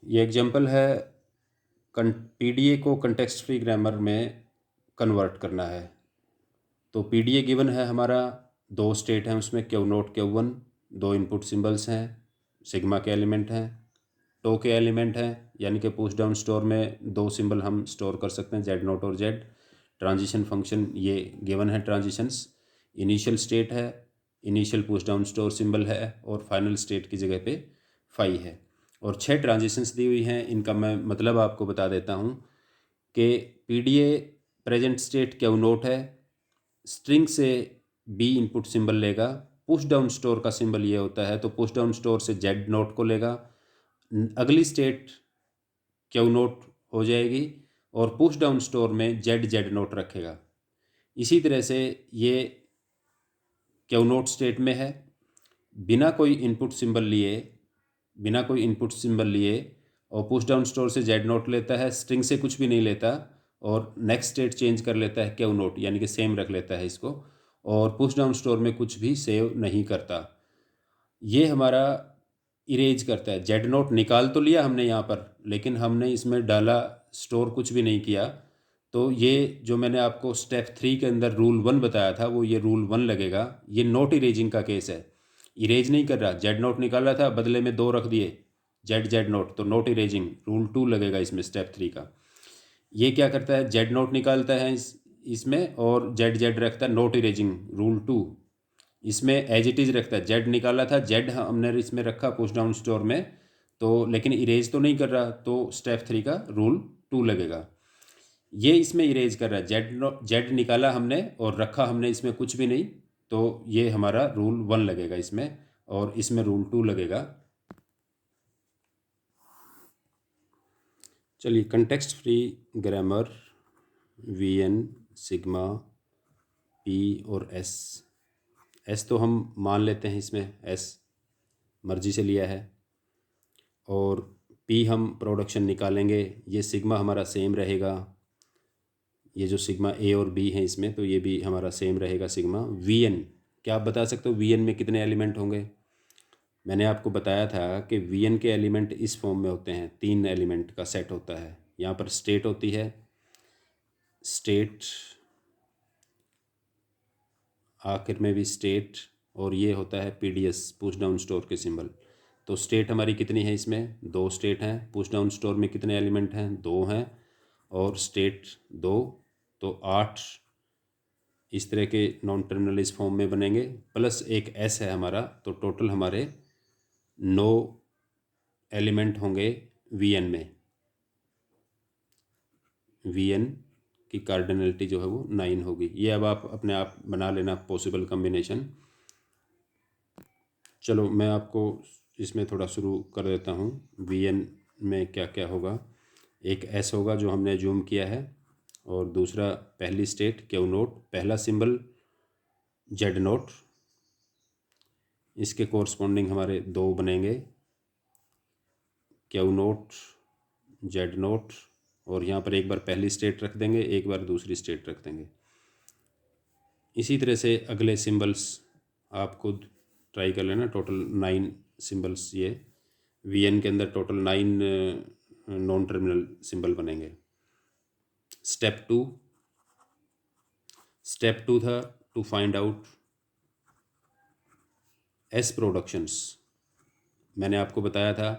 ये एग्जांपल है पीडीए को कंटेक्स्ट फ्री ग्रामर में कन्वर्ट करना है। तो पीडीए गिवन है हमारा, दो स्टेट हैं उसमें, क्यू नोट क्यू वन, दो इनपुट सिंबल्स हैं, सिग्मा के एलिमेंट हैं, टो के एलिमेंट हैं, यानी कि पुश डाउन स्टोर में दो सिंबल हम स्टोर कर सकते हैं, जेड नोट और जेड। ट्रांजिशन फंक्शन ये गिवन है, ट्रांजिशंस। इनिशियल स्टेट है, initial push down store symbol है, और फाइनल स्टेट की जगह पे फाई है। और 6 ट्रांजिशंस दी हुई हैं, इनका मैं मतलब आपको बता देता हूँ कि PDA present state Q note है, स्ट्रिंग से बी इनपुट सिंबल लेगा, पुश डाउन स्टोर का सिंबल ये होता है, तो पुश डाउन स्टोर से जेड नोट को लेगा, अगली स्टेट क्यू नोट हो जाएगी, और पुश डाउन स्टोर में जेड जेड नोट रखेगा। इसी तरह से ये क्यू नोट स्टेट में है, बिना कोई इनपुट सिंबल लिए, बिना कोई इनपुट सिंबल लिए, और पुश डाउन स्टोर से जेड नोट लेता है, स्ट्रिंग से कुछ भी नहीं लेता, और नेक्स्ट स्टेट चेंज कर लेता है क्यू नोट, यानी कि सेम रख लेता है इसको, और पुश डाउन स्टोर में कुछ भी सेव नहीं करता। ये हमारा इरेज करता है। जेड नोट निकाल तो लिया हमने यहाँ पर, लेकिन हमने इसमें डाला स्टोर कुछ भी नहीं किया। तो ये जो मैंने आपको स्टेप 3 के अंदर रूल 1 बताया था, वो ये रूल 1 लगेगा। ये नोट इरेजिंग का केस है, इरेज नहीं कर रहा। जेड नोट निकाला था, बदले में 2 रख दिए, जेड जेड नोट, तो नोट इरेजिंग रूल 2 लगेगा इसमें, स्टेप 3 का। ये क्या करता है, जेड नोट निकालता है इसमें, और जेड जेड रखता है, नोट इरेजिंग रूल 2। इसमें एज इट इज़ रखता है, जेड निकाला था, जेड हमने इसमें रखा पुश डाउन स्टोर में, तो लेकिन इरेज तो नहीं कर रहा, तो स्टेप 3 का रूल 2 लगेगा। ये इसमें इरेज कर रहा है, जेड निकाला हमने और रखा हमने इसमें कुछ भी नहीं, तो ये हमारा रूल 1 लगेगा इसमें, और इसमें रूल 2 लगेगा। चलिए, context free grammar V N sigma P और एस तो हम मान लेते हैं, इसमें एस मर्जी से लिया है, और पी हम प्रोडक्शन निकालेंगे। ये सिग्मा हमारा सेम रहेगा, ये जो सिग्मा ए और बी है इसमें, तो ये भी हमारा सेम रहेगा सिग्मा। वी एन, क्या आप बता सकते हो वी एन में कितने एलिमेंट होंगे? मैंने आपको बताया था कि वी एन के एलिमेंट इस फॉर्म में होते हैं, 3 एलिमेंट का सेट होता है। यहाँ पर स्टेट होती है, स्टेट, आखिर में भी स्टेट, और ये होता है पीडीएस, पुश डाउन स्टोर के सिंबल। तो स्टेट हमारी कितनी है इसमें? 2 स्टेट हैं। पुश डाउन स्टोर में कितने एलिमेंट हैं? 2 हैं, और स्टेट 2, तो 8 इस तरह के नॉन टर्मिनल इस फॉर्म में बनेंगे, प्लस एक एस है हमारा, तो टोटल हमारे 9 एलिमेंट होंगे वी एन में। वी एन की कार्डिनलिटी जो है वो 9 होगी। ये अब आप अपने आप बना लेना पॉसिबल कम्बिनेशन। चलो, मैं आपको इसमें थोड़ा शुरू कर देता हूँ। वी एन में क्या क्या होगा? एक एस होगा जो हमने जूम किया है, और दूसरा पहली स्टेट क्यू नोट, पहला सिंबल जेड नोट, इसके कोरस्पॉन्डिंग हमारे 2 बनेंगे, क्यू नोट, जेड नोट, और यहाँ पर एक बार पहली स्टेट रख देंगे, एक बार दूसरी स्टेट रख देंगे। इसी तरह से अगले सिंबल्स आप खुद ट्राई कर लेना। टोटल 9 सिंबल्स ये वी एन के अंदर टोटल 9 नॉन टर्मिनल सिंबल बनेंगे। स्टेप टू था to find out S productions. मैंने आपको बताया था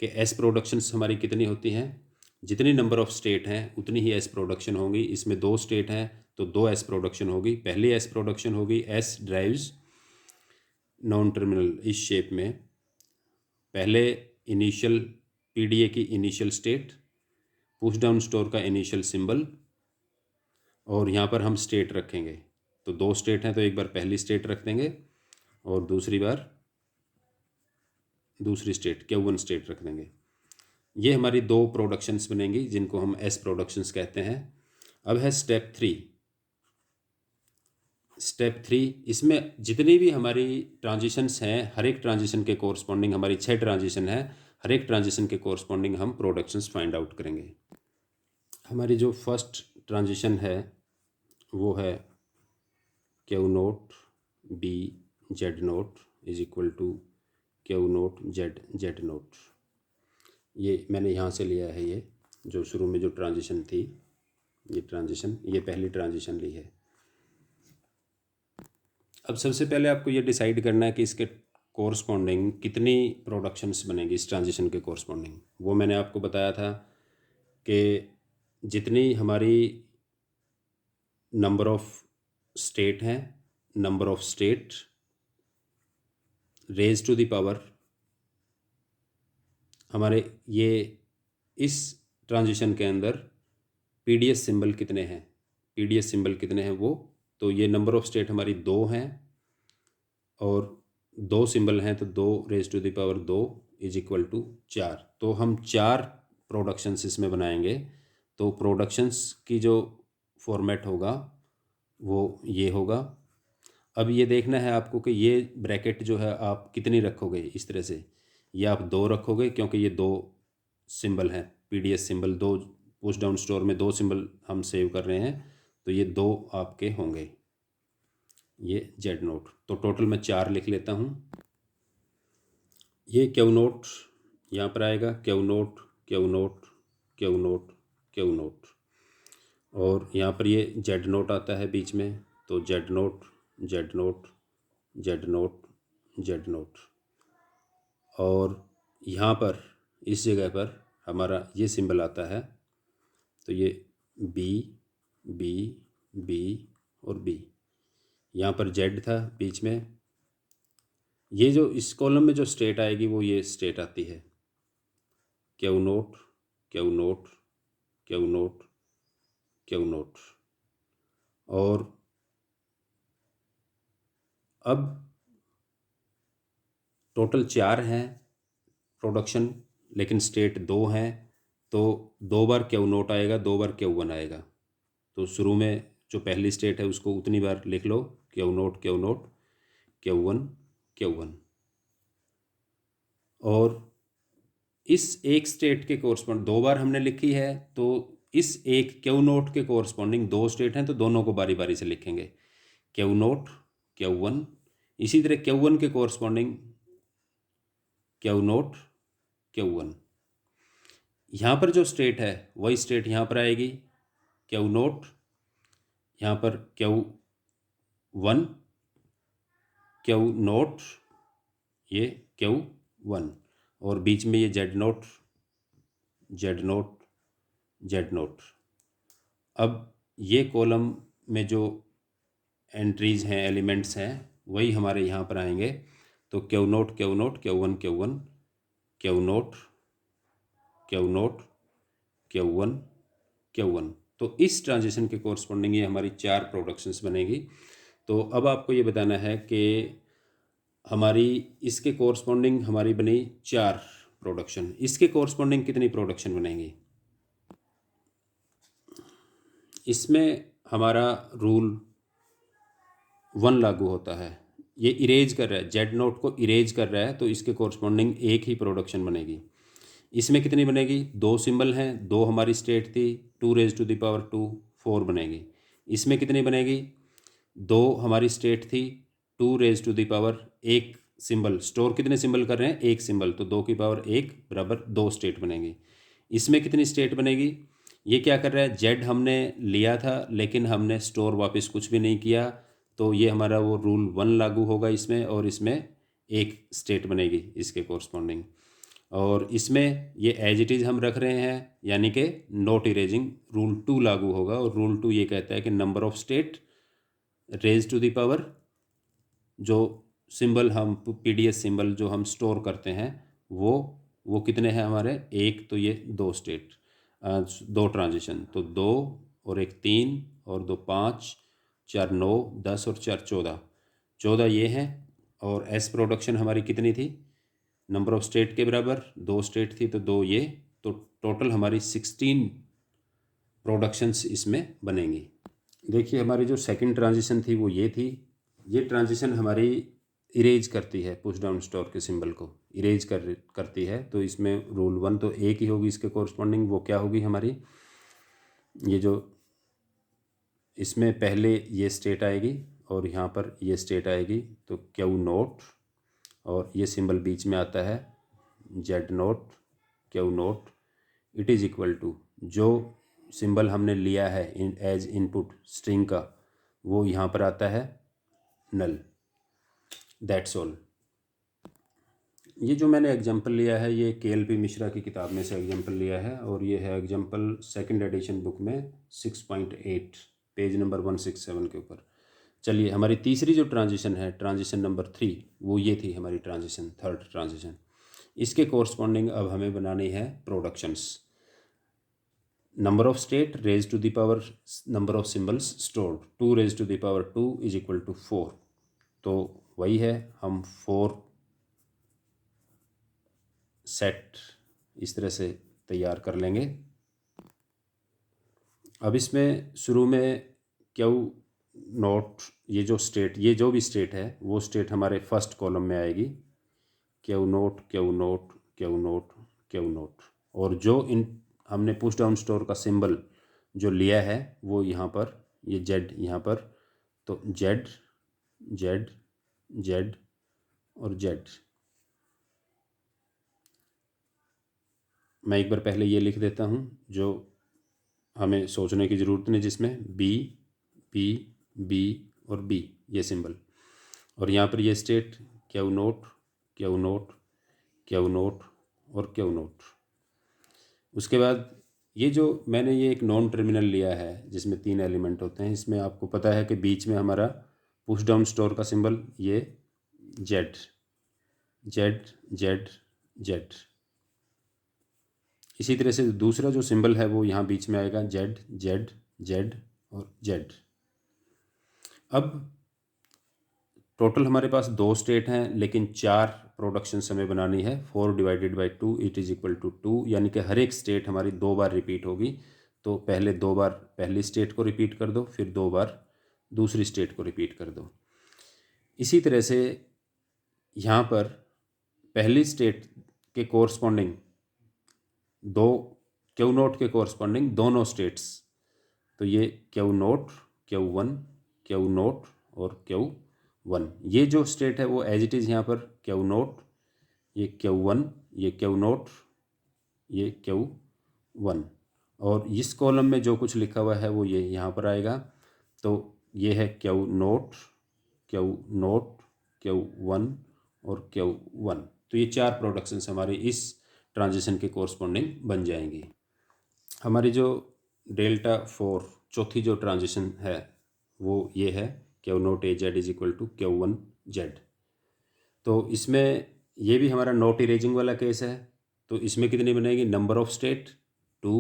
कि एस प्रोडक्शंस हमारी कितनी होती हैं, जितनी नंबर ऑफ स्टेट हैं उतनी ही एस प्रोडक्शन होगी। इसमें 2 स्टेट हैं, तो 2 एस प्रोडक्शन होगी। पहली एस प्रोडक्शन होगी एस ड्राइव्स नॉन टर्मिनल इस शेप में, पहले इनिशियल पीडीए की initial state, push down store का इनिशियल सिंबल, और यहाँ पर हम स्टेट रखेंगे। तो 2 स्टेट हैं, तो एक बार पहली स्टेट रख देंगे, और दूसरी बार दूसरी स्टेट क्यू वन स्टेट रख देंगे। ये हमारी 2 प्रोडक्शंस बनेंगी, जिनको हम एस प्रोडक्शंस कहते हैं। अब है स्टेप 3। स्टेप 3, इसमें जितनी भी हमारी ट्रांजिशंस हैं, हर एक ट्रांजिशन के कोरस्पॉन्डिंग, हमारी 6 ट्रांजिशन है, हर एक ट्रांजिशन के कोरस्पॉन्डिंग हम प्रोडक्शंस फाइंड आउट करेंगे। हमारी जो फर्स्ट ट्रांजिशन है वो है Q naught B Z naught is equal to Q naught Z Z naught. ये मैंने यहाँ से लिया है, ये जो शुरू में जो ट्रांजिशन थी, ये ट्रांजिशन, ये पहली ट्रांजिशन ली है। अब सबसे पहले आपको ये डिसाइड करना है कि इसके कोरस्पॉन्डिंग कितनी प्रोडक्शंस बनेगी इस ट्रांजिशन के कोरस्पॉन्डिंग। वो मैंने आपको बताया था कि जितनी हमारी नंबर ऑफ स्टेट हैं, number of state raise to the power, हमारे ये इस ट्रांजिशन के अंदर पीडीएस सिंबल कितने हैं, पीडीएस सिंबल कितने हैं वो, तो ये नंबर ऑफ स्टेट हमारी 2 हैं और 2 सिंबल हैं, तो 2 raise to the power 2 is equal to 4। तो हम 4 प्रोडक्शंस इसमें बनाएंगे। तो प्रोडक्शंस की जो फॉर्मेट होगा वो ये होगा। अब ये देखना है आपको कि ये ब्रैकेट जो है आप कितनी रखोगे इस तरह से, ये आप 2 रखोगे क्योंकि ये 2 सिंबल हैं, PDS symbol 2, push down store में 2 सिंबल हम सेव कर रहे हैं, तो ये 2 आपके होंगे, ये जेड नोट। तो टोटल मैं 4 लिख लेता हूँ। ये क्यू नोट यहाँ पर आएगा, Q naught, Q naught, Q naught, Q note, और यहाँ पर ये जेड नोट आता है बीच में, तो Z note, Z note, Z note, Z note, और यहाँ पर इस जगह पर हमारा ये सिंबल आता है, तो ये बी, बी, बी और बी। यहाँ पर जेड था बीच में। ये जो इस कॉलम में जो स्टेट आएगी वो ये स्टेट आती है, Q naught, Q naught, Q naught, Q note. और अब टोटल 4 हैं प्रोडक्शन, लेकिन स्टेट 2 हैं, तो 2 बार क्यू नोट आएगा, 2 बार क्यू वन आएगा। तो शुरू में जो पहली स्टेट है उसको उतनी बार लिख लो, Q naught, Q naught, Q one, Q one. और इस एक स्टेट के कोरस्पॉन्ड 2 बार हमने लिखी है, तो इस एक क्यू नोट के कोरस्पॉन्डिंग 2 स्टेट हैं, तो दोनों को बारी बारी से लिखेंगे, क्यू नोट, क्यू वन। इसी तरह क्यू वन के corresponding Q naught, Q one. यहाँ पर जो स्टेट है वही स्टेट यहाँ पर आएगी, क्यू नोट, यहाँ पर क्यू वन, क्यू नोट, ये क्यू वन, और बीच में ये Z note, Z note, Z note. अब ये कॉलम में जो एंट्रीज हैं, एलिमेंट्स हैं, वही हमारे यहाँ पर आएंगे। तो Q naught, Q naught, Q one, Q one, Q naught, Q naught, Q one, Q one. तो इस ट्रांजिशन के कोरस्पॉन्डिंग ये हमारी 4 प्रोडक्शंस बनेगी। तो अब आपको ये बताना है कि हमारी इसके कोरस्पॉन्डिंग हमारी बनी 4 प्रोडक्शन, इसके कोरस्पॉन्डिंग कितनी प्रोडक्शन बनेंगी। इसमें हमारा रूल 1 लागू होता है। ये इरेज कर रहा है, जेड नोट को इरेज कर रहा है, तो इसके कोरस्पॉन्डिंग एक ही प्रोडक्शन बनेगी। इसमें कितनी बनेगी, 2 सिंबल हैं, 2 हमारी स्टेट थी, 2 रेज टू द पावर 2, 4 बनेगी। इसमें कितनी बनेगी, 2 हमारी स्टेट थी, 2 raise to the power 1 symbol, store कितने सिंबल कर रहे हैं, 1 सिंबल, तो 2 की पावर 1 बराबर 2 स्टेट बनेगी। इसमें कितनी स्टेट बनेगी, ये क्या कर रहा है, जेड हमने लिया था लेकिन हमने स्टोर वापस कुछ भी नहीं किया, तो ये हमारा वो रूल 1 लागू होगा इसमें, और इसमें 1 स्टेट बनेगी इसके कोरस्पॉन्डिंग। और इसमें ये एज इट इज़ हम रख रहे हैं, यानी कि नोट इरेजिंग रूल 2 लागू होगा, और रूल 2 ये कहता है कि number of state raise to the power, जो सिंबल हम पीडीएस सिंबल जो हम स्टोर करते हैं वो कितने हैं हमारे, 1, तो ये 2 स्टेट, 2 ट्रांजिशन, तो 2 और 1 3 और 2 5, 4 9 10 और 4 14, 14 ये हैं। और एस प्रोडक्शन हमारी कितनी थी, नंबर ऑफ स्टेट के बराबर, 2 स्टेट थी तो 2 ये, तो टोटल हमारी 16 प्रोडक्शंस इसमें बनेंगी। देखिए हमारी जो सेकंड ट्रांजिशन थी वो ये थी। ये ट्रांजिशन हमारी इरेज करती है, पुश डाउन स्टोर के सिंबल को इरेज करती है, तो इसमें रूल 1 तो एक ही होगी इसके कोरस्पॉन्डिंग, वो क्या होगी हमारी, ये जो इसमें पहले ये स्टेट आएगी और यहाँ पर ये स्टेट आएगी, तो क्यू नोट, और ये सिंबल बीच में आता है Z naught, Q naught, it is equal to जो सिंबल हमने लिया है एज इनपुट स्ट्रिंग का वो यहाँ पर आता है नल। That's all. ये जो मैंने एग्जांपल लिया है ये KLP मिश्रा की किताब में से एग्जांपल लिया है और ये है एग्जांपल सेकंड एडिशन बुक में 6.8 पेज नंबर 167 के ऊपर। चलिए हमारी तीसरी जो ट्रांजिशन है, ट्रांजिशन नंबर 3, वो ये थी हमारी ट्रांजिशन, थर्ड ट्रांजिशन। इसके कोरस्पॉन्डिंग अब हमें बनानी है productions. Number of state raise to the power number of symbols stored, 2 raise to the power 2 is equal to 4। तो वही है, हम 4 सेट इस तरह से तैयार कर लेंगे। अब इसमें शुरू में क्यू नोट, ये जो स्टेट, ये जो भी स्टेट है वो स्टेट हमारे फर्स्ट कॉलम में आएगी, Q naught Q naught Q naught Q note. और जो इन हमने पुश डाउन स्टोर का सिंबल जो लिया है वो यहाँ पर, ये जेड यहाँ पर, तो जेड जेड जेड और जेड। मैं एक बार पहले ये लिख देता हूँ जो हमें सोचने की ज़रूरत नहीं, जिसमें बी बी बी और बी ये सिंबल, और यहाँ पर ये state Q naught Q naught Q note और क्यू नोट। उसके बाद ये जो मैंने ये एक नॉन टर्मिनल लिया है जिसमें 3 एलिमेंट होते हैं, इसमें आपको पता है कि बीच में हमारा पुश डाउन स्टोर का सिंबल ये जेड जेड जेड जेड। इसी तरह से दूसरा जो सिंबल है वो यहाँ बीच में आएगा, जेड जेड जेड और जेड। अब टोटल हमारे पास 2 स्टेट हैं लेकिन 4 प्रोडक्शन हमें बनानी है। 4 divided by 2 it is equal to 2, यानी कि हर एक स्टेट हमारी 2 बार रिपीट होगी। तो पहले 2 बार पहली स्टेट को रिपीट कर दो, फिर 2 बार दूसरी स्टेट को रिपीट कर दो। इसी तरह से यहाँ पर पहली स्टेट के कोरस्पॉन्डिंग दो क्यू नोट के कोरस्पॉन्डिंग दोनों स्टेट्स, तो ये Q naught Q one Q note और क्यू वन। ये जो स्टेट है वो एज इट इज़ यहाँ पर क्यू नोट, ये क्यू वन, ये क्यू नोट, ये क्यू वन। और इस कॉलम में जो कुछ लिखा हुआ है वो ये यहाँ पर आएगा। तो ये है क्यू नोट क्यू वन और क्यू वन। तो ये 4 प्रोडक्शंस हमारी इस ट्रांजिशन के कोरस्पॉन्डिंग बन जाएंगी। हमारी जो डेल्टा 4 चौथी जो ट्रांजिशन है वो ये है Q naught A Z is equal to Q one Z. तो इसमें ये भी हमारा नोट इरेजिंग वाला केस है। तो इसमें कितनी बनेगी, number of state 2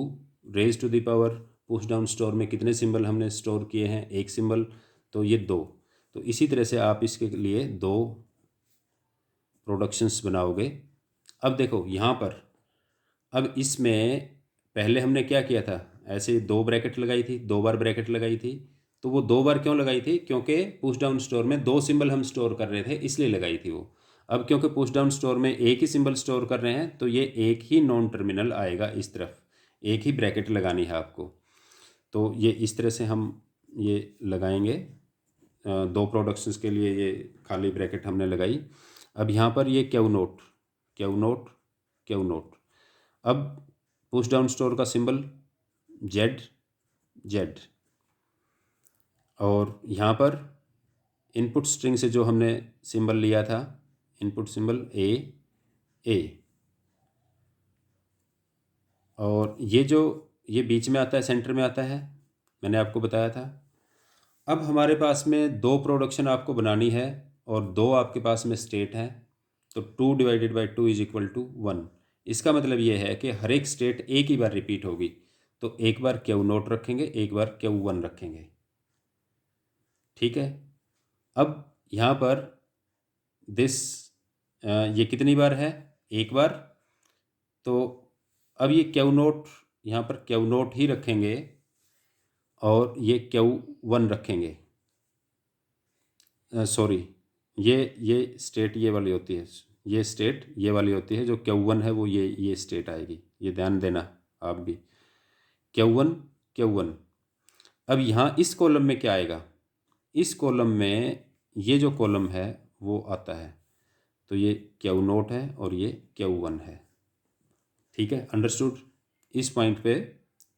raise to the power push down store में कितने सिंबल हमने स्टोर किए हैं, 1 सिंबल, तो ये 2। तो इसी तरह से आप इसके लिए 2 प्रोडक्शंस बनाओगे। अब देखो यहाँ पर, अब इसमें पहले हमने क्या किया था, ऐसे 2 ब्रैकेट लगाई थी, 2 बार ब्रैकेट लगाई थी। तो वो 2 बार क्यों लगाई थी, क्योंकि पुश डाउन स्टोर में 2 सिंबल हम स्टोर कर रहे थे इसलिए लगाई थी वो। अब क्योंकि पुश डाउन स्टोर में एक ही सिंबल स्टोर कर रहे हैं तो ये एक ही नॉन टर्मिनल आएगा, इस तरफ एक ही ब्रैकेट लगानी है आपको। तो ये इस तरह से हम ये लगाएंगे, 2 प्रोडक्शंस के लिए ये खाली ब्रैकेट हमने लगाई। अब यहाँ पर ये Q naught Q naught Q note. अब पुश डाउन स्टोर का सिंबल जेड जेड, और यहाँ पर इनपुट स्ट्रिंग से जो हमने सिंबल लिया था, इनपुट सिंबल ए, और ये जो ये बीच में आता है, सेंटर में आता है, मैंने आपको बताया था। अब हमारे पास में 2 प्रोडक्शन आपको बनानी है और 2 आपके पास में स्टेट है। तो 2 divided by 2 is equal to 1। इसका मतलब ये है कि हर एक स्टेट एक ही बार रिपीट होगी। तो एक बार क्यू नोट रखेंगे, एक बार क्यू वन रखेंगे, ठीक है। अब यहाँ पर दिस ये कितनी बार है, एक बार। तो अब ये क्यू नोट यहाँ पर क्यू नोट ही रखेंगे और ये क्यू वन रखेंगे। सॉरी, ये स्टेट ये वाली होती है, ये स्टेट ये वाली होती है, जो क्यू वन है वो ये स्टेट आएगी, ये ध्यान देना आप भी, क्यू वन। अब यहाँ इस कॉलम में क्या आएगा, इस कॉलम में ये जो कॉलम है वो आता है, तो ये क्यू नोट है और ये क्यू वन है। ठीक है, अंडरस्टूड। इस पॉइंट पे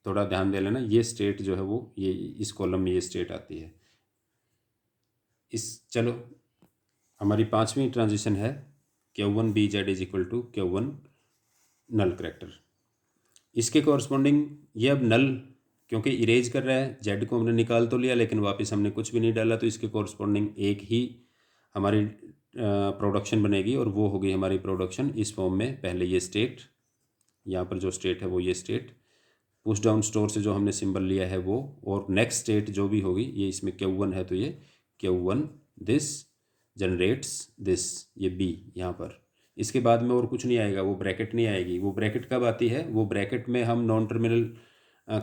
थोड़ा ध्यान दे लेना, ये स्टेट जो है वो ये इस कॉलम में ये स्टेट आती है। चलो हमारी 5वीं ट्रांजिशन है Q1 BZ is equal to Q1 null character. इसके कॉरस्पॉन्डिंग ये अब नल क्योंकि इरेज कर रहा है, जेड को हमने निकाल तो लिया लेकिन वापस हमने कुछ भी नहीं डाला, तो इसके कॉरस्पॉन्डिंग एक ही हमारी प्रोडक्शन बनेगी और वो होगी हमारी प्रोडक्शन इस फॉर्म में। पहले ये स्टेट, यहाँ पर जो स्टेट है वो ये स्टेट, पुश डाउन स्टोर से जो हमने सिंबल लिया है वो, और नेक्स्ट स्टेट जो भी होगी ये इसमें Q1 है तो ये Q1 दिस जनरेट्स दिस, ये B यहाँ पर। इसके बाद में और कुछ नहीं आएगा, वो ब्रैकेट नहीं आएगी। वो ब्रैकेट कब आती है, वो ब्रैकेट में हम नॉन टर्मिनल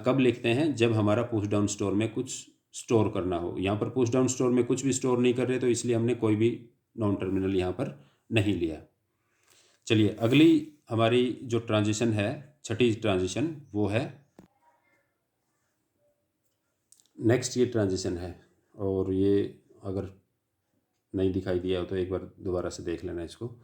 कब लिखते हैं, जब हमारा पुश डाउन स्टोर में कुछ स्टोर करना हो। यहाँ पर पुश डाउन स्टोर में कुछ भी स्टोर नहीं कर रहे तो इसलिए हमने कोई भी नॉन टर्मिनल यहाँ पर नहीं लिया। चलिए अगली हमारी जो ट्रांजिशन है, छठी ट्रांजिशन, वो है नेक्स्ट ये ट्रांजिशन है। और ये अगर नहीं दिखाई दिया हो तो एक बार दोबारा से देख लेना इसको।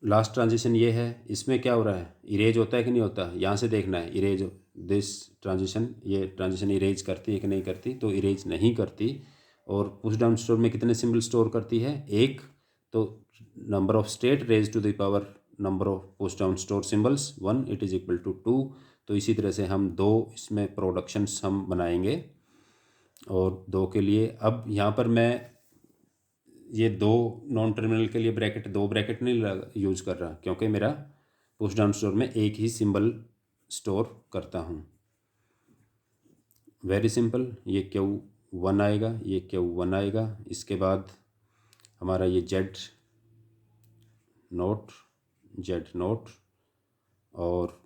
लास्ट ट्रांजिशन ये है, इसमें क्या हो रहा है, इरेज होता है कि नहीं होता, यहाँ से देखना है। इरेज दिस ट्रांजिशन, ये ट्रांजिशन इरेज करती है कि नहीं करती, तो इरेज नहीं करती। और पुश डाउन स्टोर में कितने सिंबल स्टोर करती है, एक। तो number of state raise to the power number of push down store symbols 1 it is equal to 2। तो इसी तरह से हम 2 इसमें प्रोडक्शंस हम बनाएंगे। और 2 के लिए अब यहाँ पर मैं ये 2 नॉन टर्मिनल के लिए ब्रैकेट, 2 ब्रैकेट नहीं यूज़ कर रहा क्योंकि मेरा पुश डाउन स्टोर में एक ही सिंबल स्टोर करता हूँ। वेरी सिंपल, ये Q1 आएगा, ये Q1 आएगा। इसके बाद हमारा ये जेड नोट, और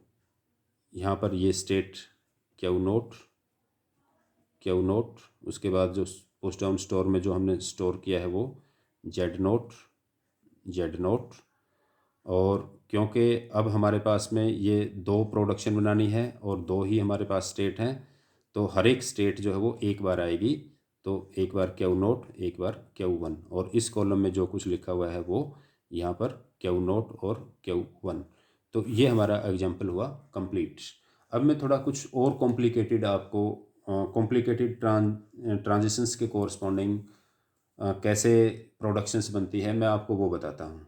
यहाँ पर ये स्टेट Q नोट। उसके बाद जो पुश डाउन स्टोर में जो हमने स्टोर किया है वो जेड नोट। और क्योंकि अब हमारे पास में ये 2 प्रोडक्शन बनानी है और 2 ही हमारे पास स्टेट हैं, तो हर एक स्टेट जो है वो एक बार आएगी। तो एक बार Q नोट, एक बार Q1, और इस कॉलम में जो कुछ लिखा हुआ है वो यहाँ पर Q नोट और Q1। तो ये हमारा एग्जाम्पल हुआ कंप्लीट। अब मैं थोड़ा कुछ और कॉम्प्लिकेटेड आपको कॉम्प्लिकेटेड ट्रांजिशंस के कोरस्पॉन्डिंग कैसे प्रोडक्शंस बनती है मैं आपको वो बताता हूँ।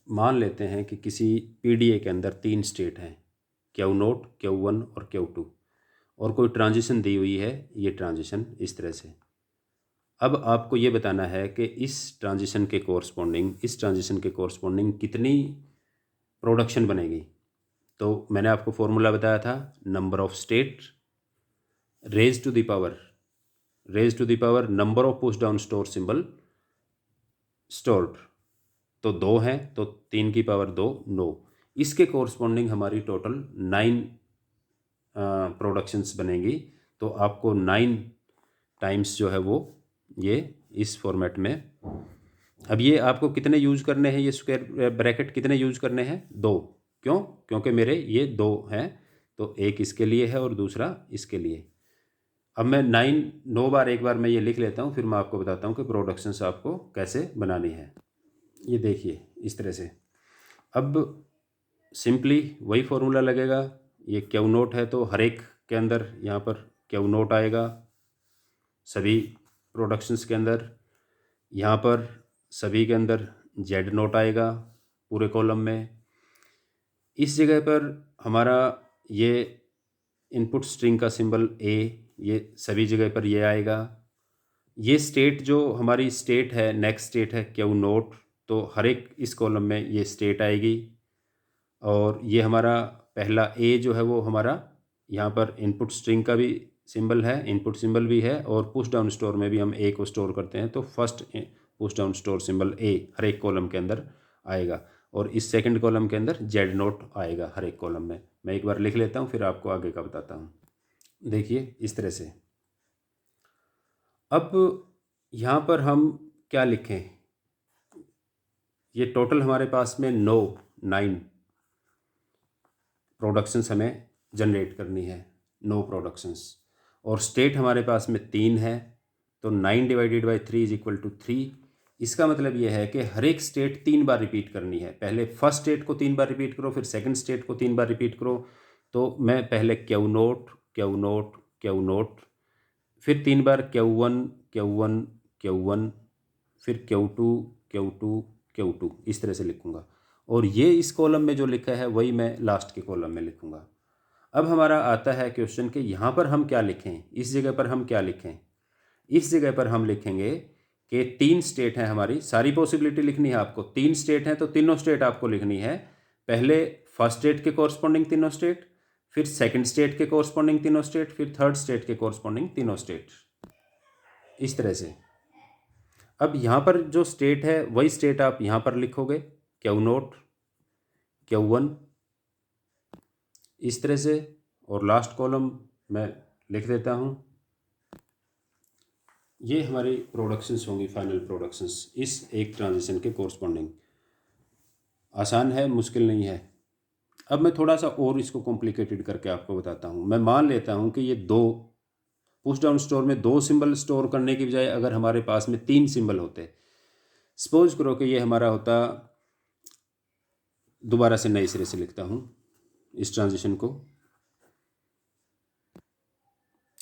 मान लेते हैं कि किसी PDA के अंदर 3 स्टेट हैं, Q नोट, Q1 और Q2, और कोई ट्रांजिशन दी हुई है, ये ट्रांजिशन इस तरह से। अब आपको ये बताना है कि इस ट्रांजिशन के कोरस्पॉन्डिंग कितनी प्रोडक्शन बनेगी। तो मैंने आपको फॉर्मूला बताया था, number of state raise to the power number of push down store symbol stored. तो 2 हैं तो 3 की पावर 2, 9। इसके कोरस्पॉन्डिंग हमारी टोटल 9 प्रोडक्शंस बनेंगी। तो आपको 9 टाइम्स जो है वो ये इस फॉर्मेट में। अब ये आपको कितने यूज करने हैं, ये स्क्वायर ब्रैकेट कितने यूज करने हैं, 2। क्यों, क्योंकि मेरे ये 2 हैं, तो एक इसके लिए है और दूसरा इसके लिए। अब मैं 9 बार एक बार मैं ये लिख लेता हूँ, फिर मैं आपको बताता हूँ कि प्रोडक्शंस आपको कैसे बनानी है। ये देखिए इस तरह से। अब सिंपली वही फॉर्मूला लगेगा। ये Q नोट है तो हर एक के अंदर यहाँ पर Q नोट आएगा, सभी प्रोडक्शंस के अंदर। यहाँ पर सभी के अंदर जेड नोट आएगा पूरे कॉलम में। इस जगह पर हमारा ये इनपुट स्ट्रिंग का सिंबल A, ये सभी जगह पर ये आएगा। ये स्टेट जो हमारी स्टेट है, नेक्स्ट स्टेट है Q नोट, तो हर एक इस कॉलम में ये स्टेट आएगी। और ये हमारा पहला A जो है वो हमारा यहाँ पर इनपुट स्ट्रिंग का भी सिंबल है, इनपुट सिंबल भी है, और पुश डाउन स्टोर में भी हम A को स्टोर करते हैं, तो first push down store symbol A हर एक कॉलम के अंदर आएगा। और इस सेकंड कॉलम के अंदर जेड नोट आएगा हर एक कॉलम में। मैं एक बार लिख लेता हूँ फिर आपको आगे का बताता हूँ। देखिए इस तरह से। अब यहाँ पर हम क्या लिखें, ये टोटल हमारे पास में 9 प्रोडक्शंस हमें जनरेट करनी है, 9 प्रोडक्शंस, और स्टेट हमारे पास में 3 है, तो 9 divided by 3 is equal to 3। इसका मतलब ये है कि हर एक स्टेट 3 बार रिपीट करनी है। पहले फर्स्ट स्टेट को 3 बार रिपीट करो, फिर सेकंड स्टेट को 3 बार रिपीट करो। तो मैं पहले Q naught Q naught Q note, फिर 3 बार Q1 Q1 Q1, फिर Q2 Q2 Q2, इस तरह से लिखूँगा। और ये इस कॉलम में जो लिखा है वही मैं लास्ट के कॉलम में लिखूँगा। अब हमारा आता है क्वेश्चन कि यहाँ पर हम क्या लिखें, इस जगह पर हम क्या लिखें। इस जगह पर हम लिखेंगे कि 3 स्टेट हैं हमारी, सारी पॉसिबिलिटी लिखनी है आपको। 3 स्टेट हैं तो तीनों स्टेट आपको लिखनी है। पहले फर्स्ट स्टेट के कॉरस्पॉन्डिंग तीनों स्टेट, फिर सेकंड स्टेट के कॉरस्पॉन्डिंग तीनों स्टेट, फिर थर्ड स्टेट के कॉरस्पॉन्डिंग तीनों स्टेट, इस तरह से। अब यहाँ पर जो स्टेट है वही स्टेट आप यहाँ पर लिखोगे, क्यू नोट Q1, इस तरह से। और लास्ट कॉलम मैं लिख देता हूँ। ये हमारी प्रोडक्शंस होंगी, फाइनल प्रोडक्शंस इस एक ट्रांजिशन के कॉरस्पॉन्डिंग। आसान है, मुश्किल नहीं है। अब मैं थोड़ा सा और इसको कॉम्प्लिकेटेड करके आपको बताता हूँ। मैं मान लेता हूँ कि ये 2 पुश डाउन स्टोर में 2 सिंबल स्टोर करने की बजाय अगर हमारे पास में 3 सिंबल होते। सपोज करो कि ये हमारा होता, दोबारा से नए सिरे से लिखता हूँ इस ट्रांजिशन को।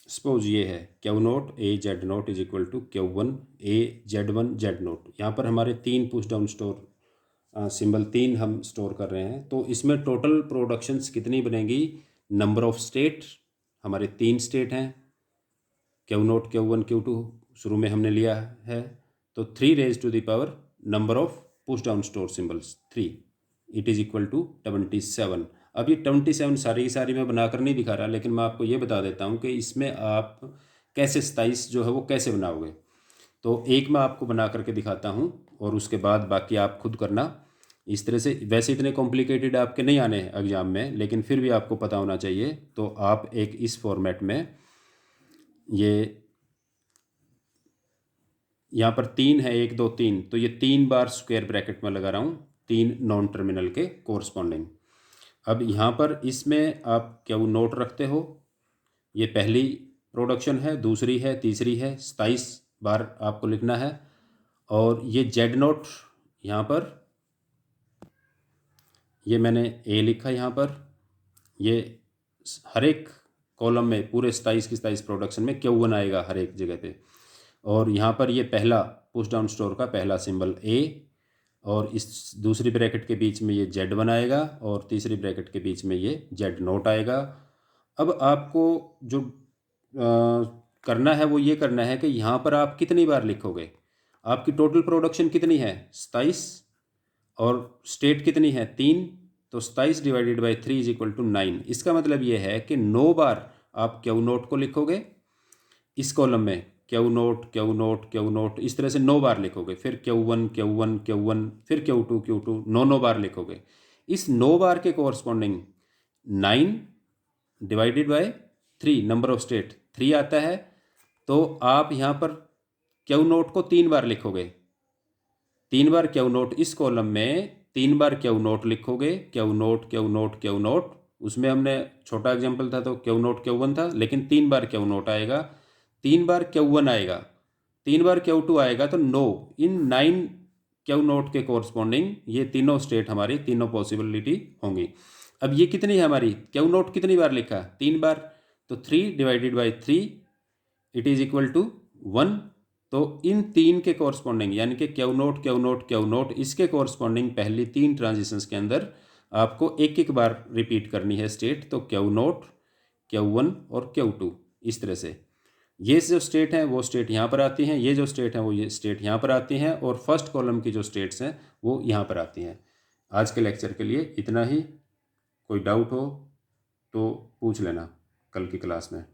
सपोज ये है Q naught A Z naught is equal to Q1 A Z1 Z naught. यहाँ पर हमारे 3 पुश डाउन स्टोर सिंबल 3 हम स्टोर कर रहे हैं। तो इसमें टोटल प्रोडक्शंस कितनी बनेगी, नंबर ऑफ स्टेट, हमारे 3 स्टेट हैं, क्यू नोट Q1 Q2 शुरू में हमने लिया है। तो 3 raise to the power number of push down store symbols 3, it is equal to 27। अब ये 27 सारी की सारी मैं बनाकर नहीं दिखा रहा, लेकिन मैं आपको ये बता देता हूँ कि इसमें आप कैसे 27 जो है वो कैसे बनाओगे। तो एक मैं आपको बना करके दिखाता हूँ और उसके बाद बाकी आप खुद करना इस तरह से। वैसे इतने कॉम्प्लिकेटेड आपके नहीं आने हैं एग्ज़ाम में, लेकिन फिर भी आपको पता होना चाहिए। तो आप एक इस फॉर्मेट में, ये यहाँ पर 3 है, 1 2 3, तो ये 3 बार स्क्वायर ब्रैकेट में लगा रहा हूँ 3 नॉन टर्मिनल के कोरस्पॉन्डिंग। अब यहाँ पर इसमें आप क्यू नोट रखते हो, ये पहली प्रोडक्शन है, दूसरी है, तीसरी है, 27 बार आपको लिखना है। और ये जेड नोट यहाँ पर, ये मैंने ए लिखा यहाँ पर। ये हर एक कॉलम में पूरे 27 की 27 प्रोडक्शन में Q1 आएगा हर एक जगह पे। और यहाँ पर ये पहला पुश डाउन स्टोर का पहला सिंबल ए, और इस दूसरी ब्रैकेट के बीच में ये Z1 आएगा, और तीसरी ब्रैकेट के बीच में ये जेड नोट आएगा। अब आपको जो करना है वो ये करना है कि यहाँ पर आप कितनी बार लिखोगे, आपकी टोटल प्रोडक्शन कितनी है 27, और स्टेट कितनी है 3, तो 27 divided by 3 is equal to 9। इसका मतलब ये है कि 9 बार आप क्यू नोट को लिखोगे इस कॉलम में, Q naught Q naught Q note, इस तरह से 9 बार लिखोगे। फिर Q1 Q1 Q1, फिर Q2 Q2, 9 बार लिखोगे। इस 9 बार के corresponding 9 divided by 3, number of state 3 आता है। तो आप यहाँ पर क्यू नोट को 3 बार लिखोगे, 3 बार क्यू नोट इस कॉलम में 3 बार क्यू नोट लिखोगे, Q naught Q naught Q note. उसमें हमने छोटा एग्जाम्पल था तो क्यू नोट Q1 था, लेकिन 3 बार क्यू नोट आएगा, 3 बार Q1 आएगा, 3 बार Q2 आएगा। तो 9 इन 9 क्यू नोट के कोरस्पॉन्डिंग ये तीनों स्टेट हमारी, तीनों पॉसिबिलिटी होंगी। अब ये कितनी है हमारी, क्यू नोट कितनी बार लिखा, 3 बार, तो 3 divided by 3 it is equal to 1। तो इन 3 के कोरस्पॉन्डिंग, यानी कि Q naught Q naught Q naught, इसके कोरस्पॉन्डिंग पहली 3 ट्रांजिशंस के अंदर आपको एक एक बार रिपीट करनी है स्टेट। तो क्यू नोट Q1 और Q2, इस तरह से। ये जो स्टेट हैं वो स्टेट यहाँ पर आती हैं, ये जो स्टेट हैं वो ये स्टेट यहाँ पर आती हैं, और फर्स्ट कॉलम की जो स्टेट्स हैं वो यहाँ पर आती हैं। आज के लेक्चर के लिए इतना ही। कोई डाउट हो तो पूछ लेना कल की क्लास में।